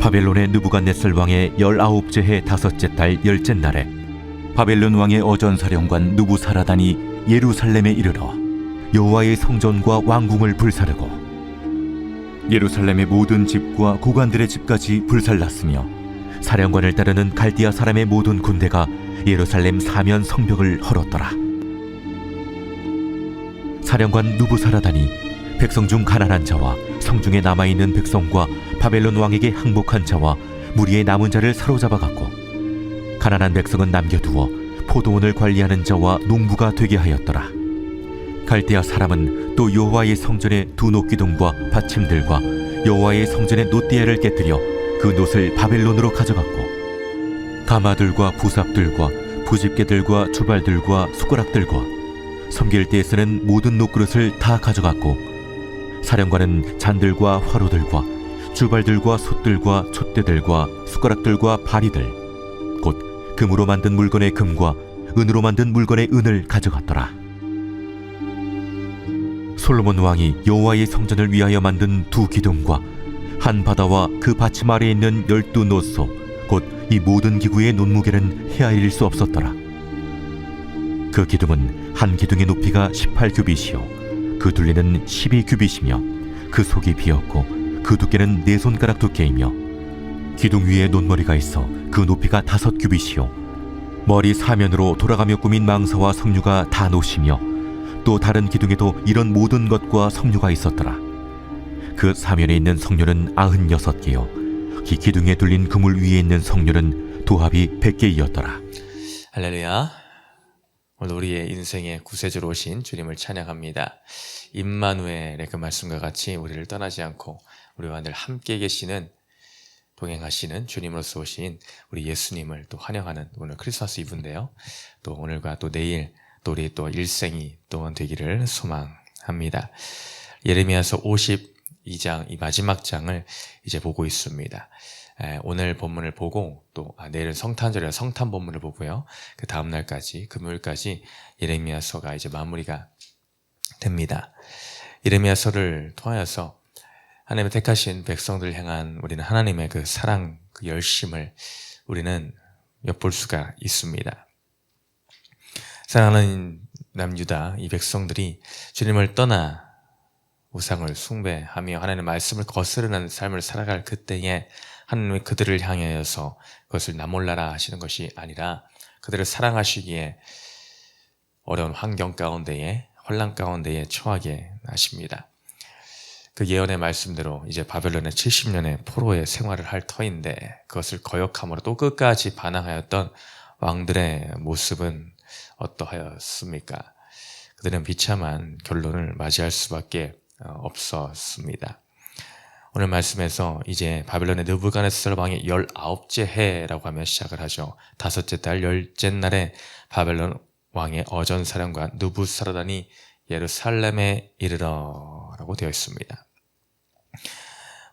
바벨론의 느부갓네살 왕의 19째 해 5째 달 10째 날에 바벨론 왕의 어전사령관 느부사라단이 예루살렘에 이르러 여호와의 성전과 왕궁을 불사르고 예루살렘의 모든 집과 고관들의 집까지 불살랐으며 사령관을 따르는 갈디아 사람의 모든 군대가 예루살렘 사면 성벽을 헐었더라. 사령관 느부사라단이 백성 중 가난한 자와 성중에 남아있는 백성과 바벨론 왕에게 항복한 자와 무리의 남은 자를 사로잡아 갔고, 가난한 백성은 남겨두어 포도원을 관리하는 자와 농부가 되게 하였더라. 갈대아 사람은 또 여호와의 성전의 두 놋기둥과 받침들과 여호와의 성전의 놋대야를 깨뜨려 그 놋을 바벨론으로 가져갔고, 가마들과 부삽들과 부집게들과 주발들과 숟가락들과 섬길 때에 쓰는 모든 놋그릇을 다 가져갔고, 사령관은 잔들과 화로들과 주발들과 솥들과 촛대들과 숟가락들과 바리들 곧 금으로 만든 물건의 금과 은으로 만든 물건의 은을 가져갔더라. 솔로몬 왕이 여호와의 성전을 위하여 만든 두 기둥과 한 바다와 그 받침 아래에 있는 12놋소 곧 이 모든 기구의 논무게는 헤아릴 수 없었더라. 그 기둥은 한 기둥의 높이가 18규빗이요 그 둘레는 12규빗이며 그 속이 비었고 그 두께는 4손가락 두께이며 기둥 위에 논머리가 있어 그 높이가 5규빗이요 머리 사면으로 돌아가며 꾸민 망사와 석류가 다 놋이며 또 다른 기둥에도 이런 모든 것과 석류가 있었더라. 그 사면에 있는 석류는 96개요 이 기둥에 둘린 그물 위에 있는 석류는 도합이 100개이었더라. 할렐루야. 오늘 우리의 인생의 구세주로 오신 주님을 찬양합니다. 임마누엘의 그 말씀과 같이 우리를 떠나지 않고 우리와 늘 함께 계시는, 동행하시는 주님으로서 오신 우리 예수님을 또 환영하는 오늘 크리스마스 이브인데요. 또 오늘과 또 내일 또 우리 또 일생이 또한 되기를 소망합니다. 예레미야서 52장 이 마지막 장을 이제 보고 있습니다. 오늘 본문을 보고 또 내일은 성탄절이라 성탄 본문을 보고요. 그 다음 날까지 금요일까지 예레미야서가 이제 마무리가 됩니다. 예레미야서를 통하여서 하나님의 택하신 백성들을 향한 우리는 하나님의 그 사랑, 그 열심을 우리는 엿볼 수가 있습니다. 사랑하는 남유다 이 백성들이 주님을 떠나 우상을 숭배하며 하나님의 말씀을 거스르는 삶을 살아갈 그때에 하나님이 그들을 향하여서 그것을 나 몰라라 하시는 것이 아니라 그들을 사랑하시기에 어려운 환경 가운데에, 혼란 가운데에 처하게 하십니다. 그 예언의 말씀대로 이제 바벨론의 70년의 포로의 생활을 할 터인데 그것을 거역함으로 또 끝까지 반항하였던 왕들의 모습은 어떠하였습니까? 그들은 비참한 결론을 맞이할 수밖에 없었습니다. 오늘 말씀에서 이제 바벨론의 느부갓네살 왕의 19째 해라고 하며 시작을 하죠. 5째 달 10째 날에 바벨론 왕의 어전사령관 느부사라단이 예루살렘에 이르러 라고 되어 있습니다.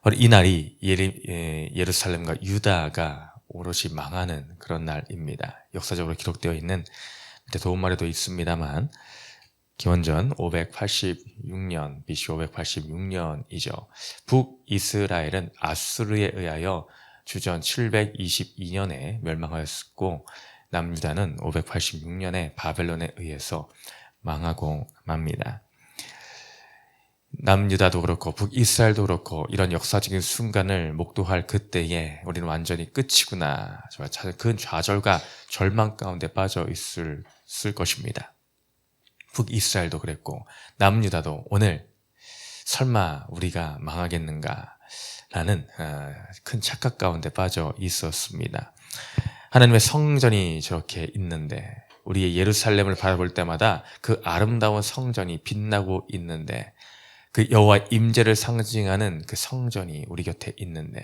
바로 이 날이 예루살렘과 유다가 오롯이 망하는 그런 날입니다. 역사적으로 기록되어 있는 밑에 도움말에도 있습니다만 기원전 586년, BC 586년이죠. 북이스라엘은 아수르에 의하여 주전 722년에 멸망하였고 남유다는 586년에 바벨론에 의해서 망하고 맙니다. 남유다도 그렇고 북이스라엘도 그렇고 이런 역사적인 순간을 목도할 그때에 우리는 완전히 끝이구나, 큰 좌절과 절망 가운데 빠져 있을 것입니다. 북이스라엘도 그랬고 남유다도 오늘 설마 우리가 망하겠는가 라는 큰 착각 가운데 빠져 있었습니다. 하나님의 성전이 저렇게 있는데, 우리의 예루살렘을 바라볼 때마다 그 아름다운 성전이 빛나고 있는데, 그 여호와 임재를 상징하는 그 성전이 우리 곁에 있는데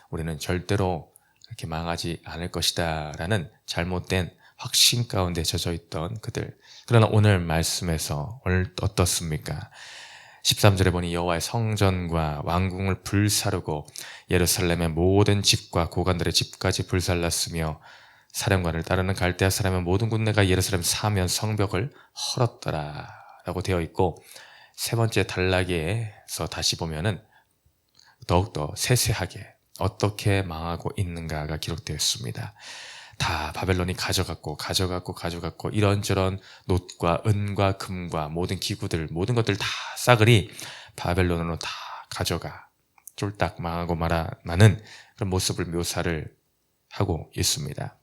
우리는 절대로 그렇게 망하지 않을 것이다 라는 잘못된 확신 가운데 젖어있던 그들. 그러나 오늘 말씀에서 오늘 어떻습니까? 13절에 보니 여호와의 성전과 왕궁을 불사르고 예루살렘의 모든 집과 고관들의 집까지 불살랐으며 사령관을 따르는 갈대아 사람의 모든 군대가 예루살렘 사면 성벽을 헐었더라 라고 되어 있고, 세 번째 단락에서 다시 보면은 더욱더 세세하게 어떻게 망하고 있는가가 기록되어 있습니다. 다 바벨론이 가져갔고 이런저런 놋과 은과 금과 모든 기구들, 모든 것들 다 싸그리 바벨론으로 다 가져가 쫄딱 망하고 마는 그런 모습을 묘사를 하고 있습니다.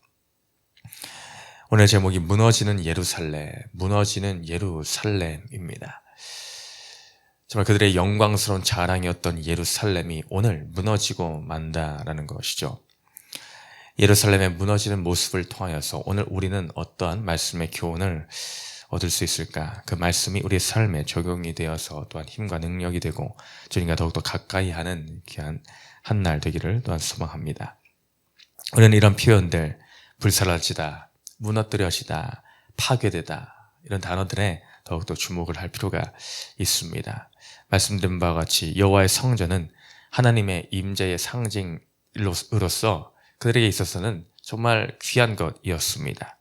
오늘 제목이 무너지는 예루살렘입니다. 정말 그들의 영광스러운 자랑이었던 예루살렘이 오늘 무너지고 만다라는 것이죠. 예루살렘의 무너지는 모습을 통하여서 오늘 우리는 어떠한 말씀의 교훈을 얻을 수 있을까? 그 말씀이 우리의 삶에 적용이 되어서 또한 힘과 능력이 되고 주님과 더욱더 가까이 하는 귀한 한날 되기를 또한 소망합니다. 우리는 이런 표현들, 불사라지다, 무너뜨려지다, 파괴되다, 이런 단어들에 더욱더 주목을 할 필요가 있습니다. 말씀드린 바와 같이 여호와의 성전은 하나님의 임재의 상징으로서 그들에게 있어서는 정말 귀한 것이었습니다.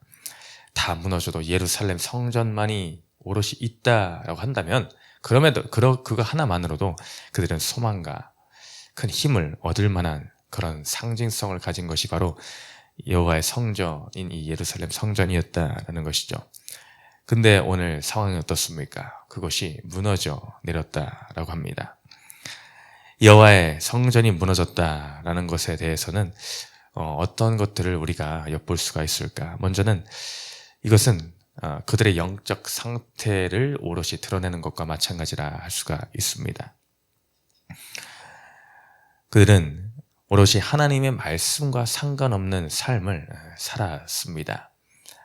다 무너져도 예루살렘 성전만이 오롯이 있다라고 한다면 그거 하나만으로도 그들은 소망과 큰 힘을 얻을 만한 그런 상징성을 가진 것이 바로 여호와의 성전인 이 예루살렘 성전이었다라는 것이죠. 근데 오늘 상황이 어떻습니까? 그것이 무너져 내렸다라고 합니다. 여호와의 성전이 무너졌다라는 것에 대해서는 어떤 것들을 우리가 엿볼 수가 있을까? 먼저는 이것은 그들의 영적 상태를 오롯이 드러내는 것과 마찬가지라 할 수가 있습니다. 그들은 오롯이 하나님의 말씀과 상관없는 삶을 살았습니다.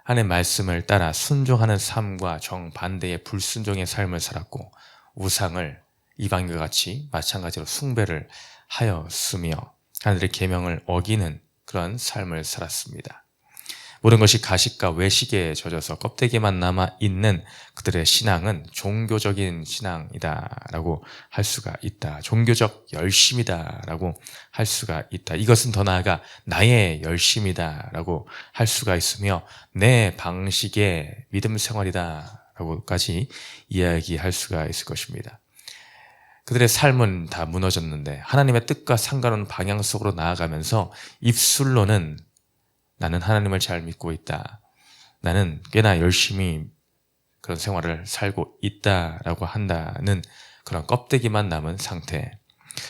하나님의 말씀을 따라 순종하는 삶과 정반대의 불순종의 삶을 살았고 우상을 이방인과 같이 마찬가지로 숭배를 하였으며 하나님의 계명을 어기는 그런 삶을 살았습니다. 모든 것이 가식과 외식에 젖어서 껍데기만 남아있는 그들의 신앙은 종교적인 신앙이다라고 할 수가 있다. 종교적 열심이다라고 할 수가 있다. 이것은 더 나아가 나의 열심이다라고 할 수가 있으며 내 방식의 믿음 생활이다라고까지 이야기할 수가 있을 것입니다. 그들의 삶은 다 무너졌는데 하나님의 뜻과 상관없는 방향 속으로 나아가면서 입술로는 나는 하나님을 잘 믿고 있다. 나는 꽤나 열심히 그런 생활을 살고 있다라고 한다는 그런 껍데기만 남은 상태.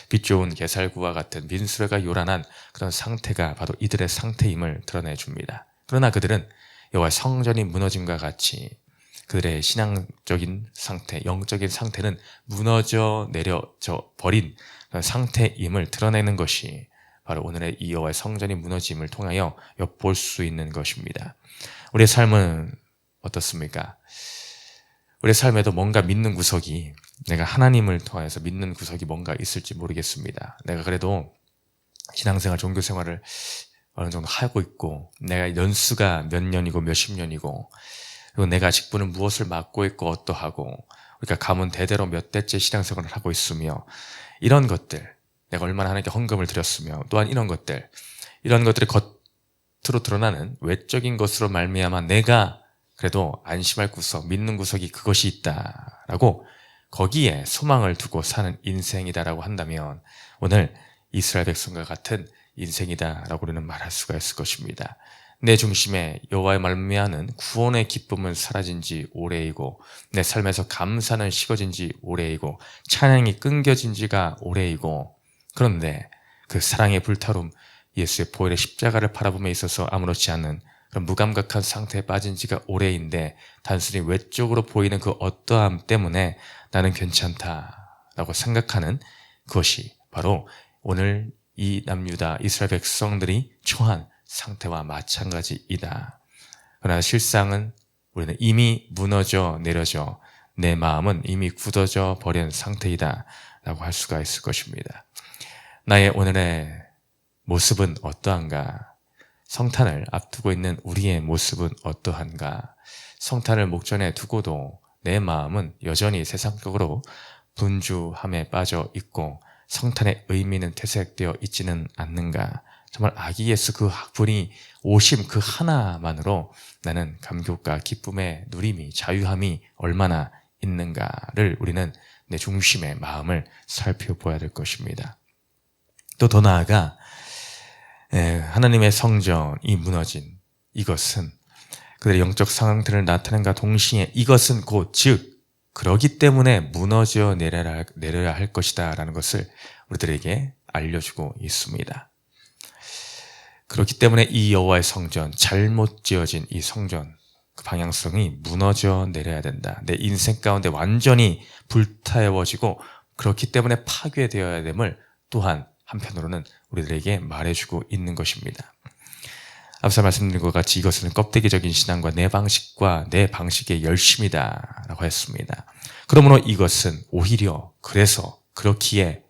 빛 좋은 게살구와 같은 민수레가 요란한 그런 상태가 바로 이들의 상태임을 드러내줍니다. 그러나 그들은 여호와의 성전이 무너짐과 같이 그들의 신앙적인 상태, 영적인 상태는 무너져 내려져 버린 그런 상태임을 드러내는 것이 바로 오늘의 이 여호와의 성전이 무너짐을 통하여 엿볼 수 있는 것입니다. 우리의 삶은 어떻습니까? 우리의 삶에도 뭔가 믿는 구석이, 내가 하나님을 통해서 믿는 구석이 뭔가 있을지 모르겠습니다. 내가 그래도 신앙생활, 종교생활을 어느 정도 하고 있고 내가 연수가 몇 년이고 몇십 년이고 그리고 내가 직분은 무엇을 맡고 있고 어떠하고 우리가 가문 대대로 몇 대째 신앙생활을 하고 있으며 이런 것들, 내가 얼마나 하나님께 헌금을 드렸으며 또한 이런 것들이 겉으로 드러나는 외적인 것으로 말미암아 내가 그래도 안심할 구석, 믿는 구석이 그것이 있다라고 거기에 소망을 두고 사는 인생이다라고 한다면 오늘 이스라엘 백성과 같은 인생이다라고 우리는 말할 수가 있을 것입니다. 내 중심에 여호와의 말미암는 구원의 기쁨은 사라진 지 오래이고 내 삶에서 감사는 식어진 지 오래이고 찬양이 끊겨진 지가 오래이고 그런데 그 사랑의 불타름, 예수의 보혈의 십자가를 바라봄에 있어서 아무렇지 않은 그런 무감각한 상태에 빠진 지가 오래인데 단순히 외적으로 보이는 그 어떠함 때문에 나는 괜찮다라고 생각하는 그것이 바로 오늘 이 남유다 이스라엘 백성들이 처한 상태와 마찬가지이다. 그러나 실상은 우리는 이미 무너져 내려져 내 마음은 이미 굳어져 버린 상태이다 라고 할 수가 있을 것입니다. 나의 오늘의 모습은 어떠한가? 성탄을 앞두고 있는 우리의 모습은 어떠한가? 성탄을 목전에 두고도 내 마음은 여전히 세상적으로 분주함에 빠져 있고 성탄의 의미는 퇴색되어 있지는 않는가? 정말 아기 예수 그 분이 오심 그 하나만으로 나는 감격과 기쁨의 누림이, 자유함이 얼마나 있는가를 우리는 내 중심의 마음을 살펴보아야 될 것입니다. 또 더 나아가 하나님의 성전이 무너진 이것은 그들의 영적 상태를 나타낸과 동시에 이것은 곧 즉 그러기 때문에 무너져 내려야 할 것이다 라는 것을 우리들에게 알려주고 있습니다. 그렇기 때문에 이 여호와의 성전, 잘못 지어진 이 성전 그 방향성이 무너져 내려야 된다. 내 인생 가운데 완전히 불태워지고 그렇기 때문에 파괴되어야 됨을 또한 한편으로는 우리들에게 말해주고 있는 것입니다. 앞서 말씀드린 것 같이 이것은 껍데기적인 신앙과 내 방식과 내 방식의 열심이다 라고 했습니다. 그러므로 이것은 오히려 그렇기에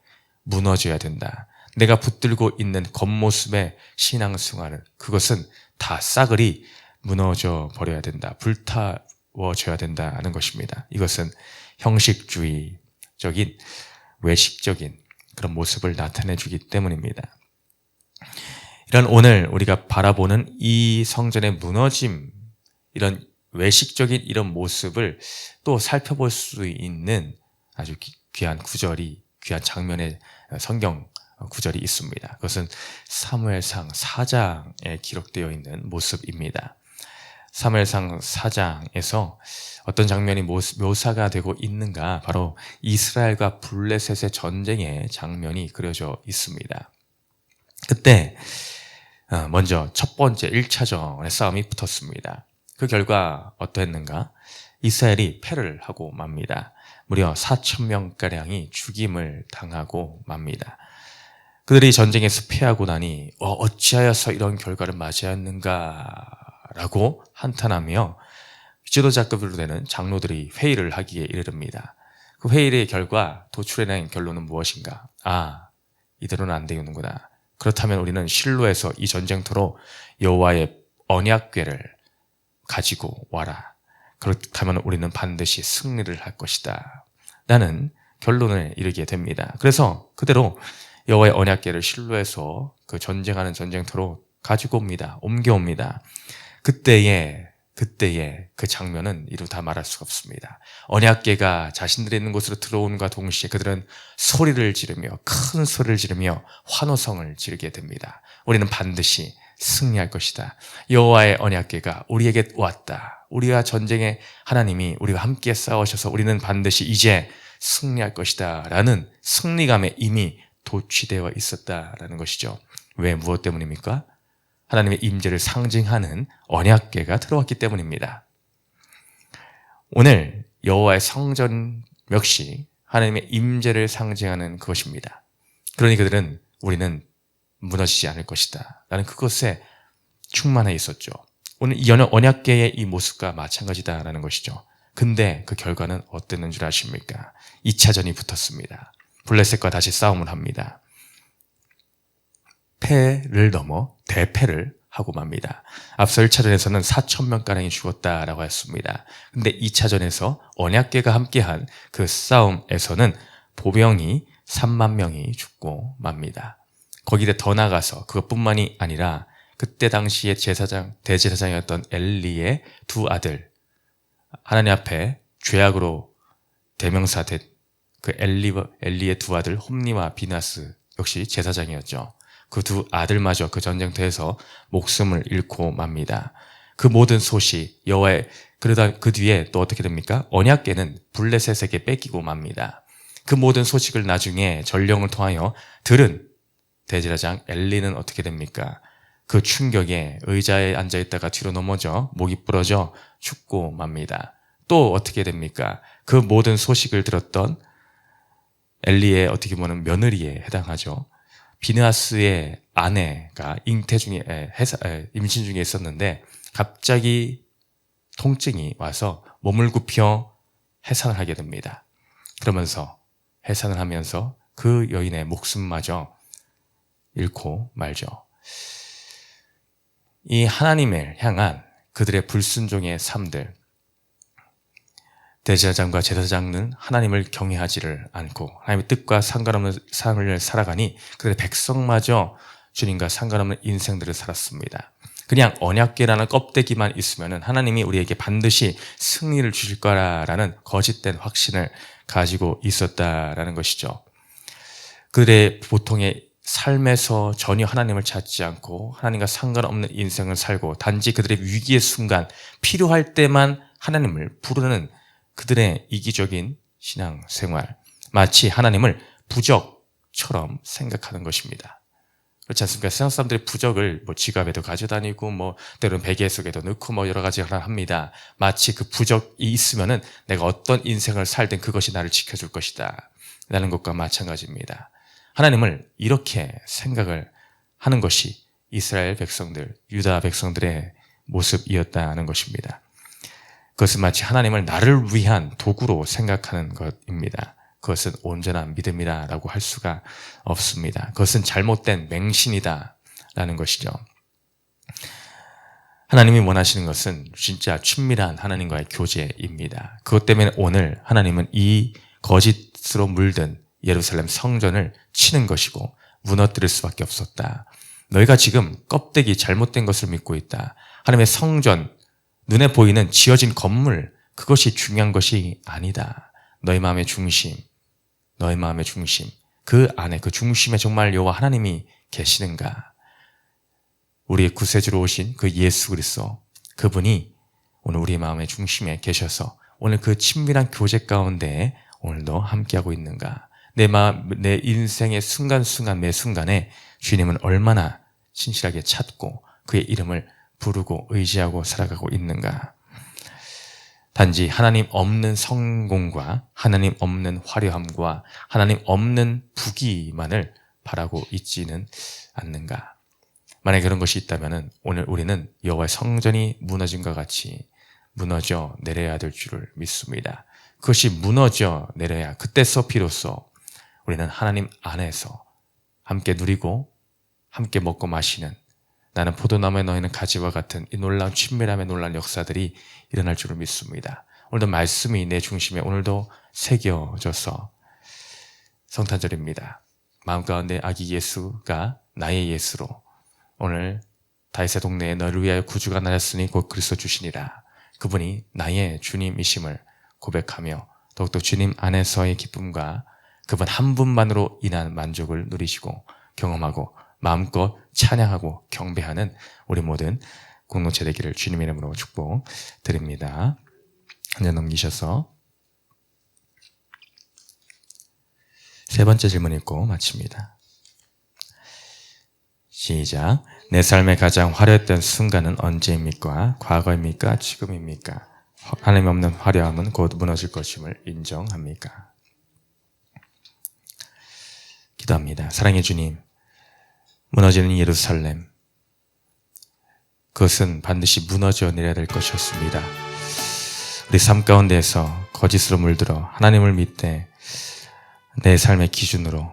무너져야 된다. 내가 붙들고 있는 겉모습의 신앙생활은 그것은 다 싸그리 무너져 버려야 된다. 불타워져야 된다는 것입니다. 이것은 형식주의적인 외식적인 그런 모습을 나타내 주기 때문입니다. 이런 오늘 우리가 바라보는 이 성전의 무너짐, 이런 외식적인 이런 모습을 또 살펴볼 수 있는 아주 귀한 장면의 성경 구절이 있습니다. 그것은 사무엘상 4장에 기록되어 있는 모습입니다. 사무엘상 4장에서 어떤 장면이 묘사가 되고 있는가, 바로 이스라엘과 블레셋의 전쟁의 장면이 그려져 있습니다. 그때 먼저 첫 번째 1차전의 싸움이 붙었습니다. 그 결과 어떠했는가? 이스라엘이 패를 하고 맙니다. 무려 4,000명가량이 죽임을 당하고 맙니다. 그들이 전쟁에서 패하고 나니 어찌하여서 이런 결과를 맞이했는가 라고 한탄하며 지도자급으로 되는 장로들이 회의를 하기에 이르릅니다. 그 회의의 결과 도출해낸 결론은 무엇인가? 이대로는 안 되는구나. 그렇다면 우리는 실로에서 이 전쟁터로 여호와의 언약궤를 가지고 와라. 그렇다면 우리는 반드시 승리를 할 것이다 라는 결론을 이르게 됩니다. 그래서 그대로 여호와의 언약궤를 실로에서 그 전쟁하는 전쟁터로 가지고 옮겨옵니다. 그때의 그 장면은 이루 다 말할 수가 없습니다. 언약궤가 자신들이 있는 곳으로 들어온과 동시에 그들은 큰 소리를 지르며 환호성을 지르게 됩니다. 우리는 반드시 승리할 것이다. 여호와의 언약궤가 우리에게 왔다. 우리와 전쟁의 하나님이 우리와 함께 싸우셔서 우리는 반드시 이제 승리할 것이다 라는 승리감에 이미 도취되어 있었다라는 것이죠. 왜, 무엇 때문입니까? 하나님의 임재를 상징하는 언약궤가 들어왔기 때문입니다. 오늘 여호와의 성전 역시 하나님의 임재를 상징하는 그것입니다. 그러니 우리는 무너지지 않을 것이다 라는 그것에 충만해 있었죠. 오늘 이 언약궤의 이 모습과 마찬가지다라는 것이죠. 근데 그 결과는 어땠는 줄 아십니까? 2차전이 붙었습니다. 블레셋과 다시 싸움을 합니다. 패를 넘어 대패를 하고 맙니다. 앞서 1차전에서는 4,000명가량이 죽었다라고 했습니다. 근데 2차전에서 언약궤가 함께한 그 싸움에서는 보병이 3만 명이 죽고 맙니다. 거기에 더 나가서 그것뿐만이 아니라 그때 당시에 대제사장이었던 엘리의 두 아들, 하나님 앞에 죄악으로 대명사된 그 엘리의 두 아들 홈니와 비나스 역시 제사장이었죠. 그 두 아들마저 그 전쟁터에서 목숨을 잃고 맙니다. 그 모든 소식 그러다 그 뒤에 또 어떻게 됩니까? 언약궤는 블레셋에게 뺏기고 맙니다. 그 모든 소식을 나중에 전령을 통하여 들은 대제사장 엘리는 어떻게 됩니까? 그 충격에 의자에 앉아있다가 뒤로 넘어져 목이 부러져 죽고 맙니다. 또 어떻게 됩니까? 그 모든 소식을 들었던 엘리의 어떻게 보면 며느리에 해당하죠. 비느하스의 아내가 임신 중에 있었는데 갑자기 통증이 와서 몸을 굽혀 해산을 하게 됩니다. 그러면서 해산을 하면서 그 여인의 목숨마저 잃고 말죠. 이 하나님을 향한 그들의 불순종의 삶들, 대제사장과 제사장은 하나님을 경외하지를 않고 하나님의 뜻과 상관없는 삶을 살아가니 그들의 백성마저 주님과 상관없는 인생들을 살았습니다. 그냥 언약궤라는 껍데기만 있으면 하나님이 우리에게 반드시 승리를 주실 거라는 거짓된 확신을 가지고 있었다라는 것이죠. 그들의 보통의 삶에서 전혀 하나님을 찾지 않고 하나님과 상관없는 인생을 살고 단지 그들의 위기의 순간 필요할 때만 하나님을 부르는 그들의 이기적인 신앙생활, 마치 하나님을 부적처럼 생각하는 것입니다. 그렇지 않습니까? 세상 사람들이 부적을 지갑에도 가져다니고 때로는 베개 속에도 넣고 여러 가지 합니다. 마치 그 부적이 있으면은 내가 어떤 인생을 살든 그것이 나를 지켜줄 것이다 라는 것과 마찬가지입니다. 하나님을 이렇게 생각을 하는 것이 이스라엘 백성들, 유다 백성들의 모습이었다는 것입니다. 그것은 마치 하나님을 나를 위한 도구로 생각하는 것입니다. 그것은 온전한 믿음이라고 할 수가 없습니다. 그것은 잘못된 맹신이다라는 것이죠. 하나님이 원하시는 것은 진짜 친밀한 하나님과의 교제입니다. 그것 때문에 오늘 하나님은 이 거짓으로 물든 예루살렘 성전을 치는 것이고 무너뜨릴 수밖에 없었다. 너희가 지금 껍데기 잘못된 것을 믿고 있다. 하나님의 성전, 눈에 보이는 지어진 건물, 그것이 중요한 것이 아니다. 너희 마음의 중심, 그 안에 그 중심에 정말 여호와 하나님이 계시는가? 우리의 구세주로 오신 그 예수 그리스도, 그분이 오늘 우리의 마음의 중심에 계셔서 오늘 그 친밀한 교제 가운데 오늘도 함께하고 있는가? 내 인생의 순간순간 매 순간에 주님은 얼마나 신실하게 찾고 그의 이름을 부르고 의지하고 살아가고 있는가? 단지 하나님 없는 성공과 하나님 없는 화려함과 하나님 없는 부귀만을 바라고 있지는 않는가? 만약에 그런 것이 있다면 오늘 우리는 여호와의 성전이 무너진 것 같이 무너져 내려야 될 줄을 믿습니다. 그것이 무너져 내려야 그때서 비로소 우리는 하나님 안에서 함께 누리고 함께 먹고 마시는, 나는 포도나무에 너희는 가지와 같은 이 놀라운 친밀함의 놀라운 역사들이 일어날 줄을 믿습니다. 오늘도 말씀이 내 중심에 오늘도 새겨져서 성탄절입니다. 마음 가운데 아기 예수가 나의 예수로 오늘 다윗의 동네에 너를 위하여 구주가 나셨으니 곧 그리스도 주시니라. 그분이 나의 주님이심을 고백하며 더욱더 주님 안에서의 기쁨과 그분 한 분만으로 인한 만족을 누리시고 경험하고 마음껏 찬양하고 경배하는 우리 모든 공동체 되기를 주님의 이름으로 축복드립니다. 한 장 넘기셔서 세 번째 질문 읽고 마칩니다. 시작. 내 삶의 가장 화려했던 순간은 언제입니까? 과거입니까? 지금입니까? 하나님 없는 화려함은 곧 무너질 것임을 인정합니까? 기도합니다. 사랑의 주님, 무너지는 예루살렘, 그것은 반드시 무너져 내려야 될 것이었습니다. 우리 삶 가운데에서 거짓으로 물들어 하나님을 믿되 내 삶의 기준으로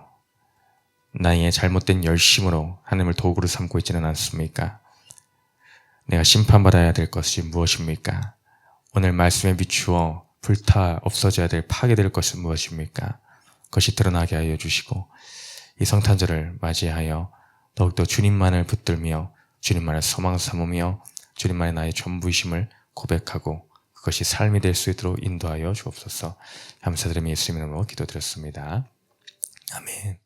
나의 잘못된 열심으로 하나님을 도구로 삼고 있지는 않습니까? 내가 심판받아야 될 것이 무엇입니까? 오늘 말씀에 비추어 불타 없어져야 될 파괴될 것은 무엇입니까? 그것이 드러나게 하여 주시고 이 성탄절을 맞이하여 더욱더 주님만을 붙들며 주님만을 소망 삼으며 주님만의 나의 전부이심을 고백하고 그것이 삶이 될 수 있도록 인도하여 주옵소서. 감사드리며 예수님 이름으로 기도드렸습니다. 아멘.